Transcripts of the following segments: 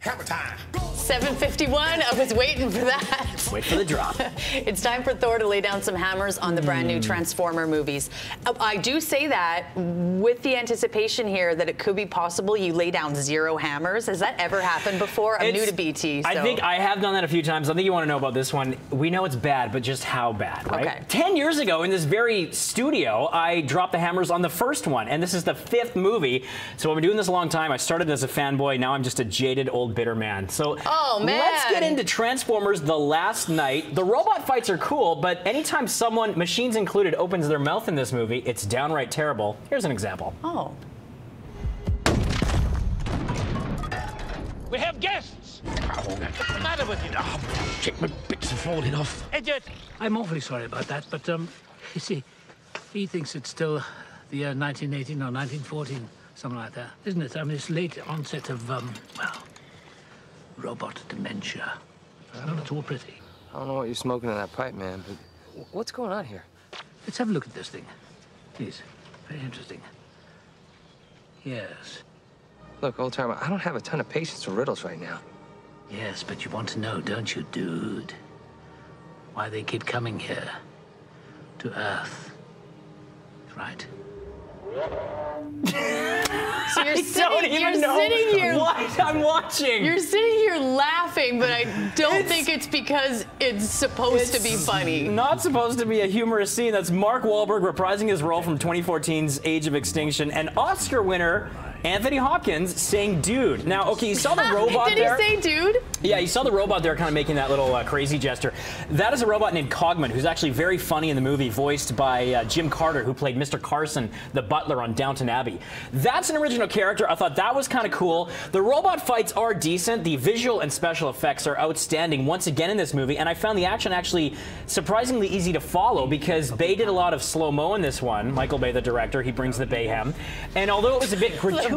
Hammer time. 7:51. I was waiting for that. Wait for the drop. It's time for Thor to lay down some hammers on the brand new Transformer movies. I do say that with the anticipation here that it could be possible you lay down 0 hammers. Has that ever happened before? I'm new to BT. So. I think I have done that a few times. I think you want to know about this one. We know it's bad, but just how bad, right? Okay. 10 years ago in this very studio, I dropped the hammers on the first one, and this is the 5th movie. So I've been doing this a long time. I started as a fanboy. Now I'm just a jaded old bitter man. So let's get into Transformers The Last Night. The robot fights are cool, but anytime someone, machines included, opens their mouth in this movie, it's downright terrible. Here's an example. Oh. We have guests! What's the matter with you? Oh, check my bits are falling off. Idiot! I'm awfully sorry about that, but, you see, he thinks it's still the year 1918 or 1914, something like that, isn't it? I mean, it's late onset of, well, robot dementia. It's not at all pretty. I don't know what you're smoking in that pipe, man, but what's going on here? Let's have a look at this thing, please. Very interesting. Yes. Look, old timer, I don't have a ton of patience for riddles right now. Yes, but you want to know, don't you, dude? Why they keep coming here. To Earth. Right. So you're sitting here. What I'm watching. You're sitting here laughing, but I don't think it's because it's supposed to be funny. Not supposed to be a humorous scene. That's Mark Wahlberg reprising his role from 2014's Age of Extinction, and Oscar winner Anthony Hopkins saying dude. Now, okay, you saw the robot there. Did he say dude? Yeah, you saw the robot there kind of making that little crazy gesture. That is a robot named Cogman, who's actually very funny in the movie, voiced by Jim Carter, who played Mr. Carson, the butler on Downton Abbey. That's an original character. I thought that was kind of cool. The robot fights are decent. The visual and special effects are outstanding once again in this movie, and I found the action actually surprisingly easy to follow because Bay did a lot of slow-mo in this one. Michael Bay, the director, he brings the Bayhem. And although it was a bit gratuitous,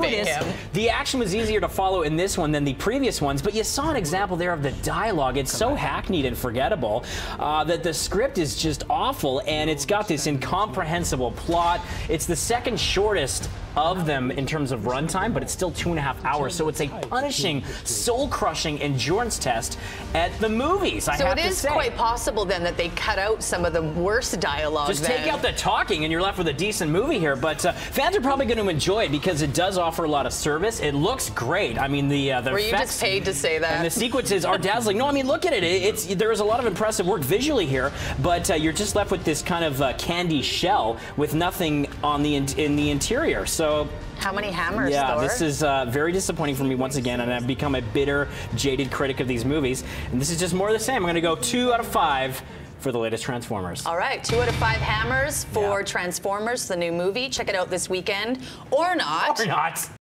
the action was easier to follow in this one than the previous ones, but you saw an example there of the dialogue. It's so hackneyed and forgettable that the script is just awful, and it's got this incomprehensible plot. It's the second shortest of them in terms of runtime, but it's still 2.5 hours, so it's a punishing, soul-crushing endurance test at the movies, I have to say. So it is quite possible then that they cut out some of the worst dialogue. Just take out the talking and you're left with a decent movie here, but fans are probably going to enjoy it because it does offer a lot of service. It looks great. I mean, the Were you effects just paid to say that? and the sequences are dazzling. No, I mean, look at it. There is a lot of impressive work visually here, but you're just left with this kind of candy shell with nothing on in the interior. So how many hammers, yeah, Thor? this is very disappointing for me once again, and I've become a bitter, jaded critic of these movies. And this is just more of the same. I'm going to go 2 out of 5 for the latest Transformers. All right, 2 out of 5 hammers for Transformers, the new movie. Check it out this weekend, or not. Or not.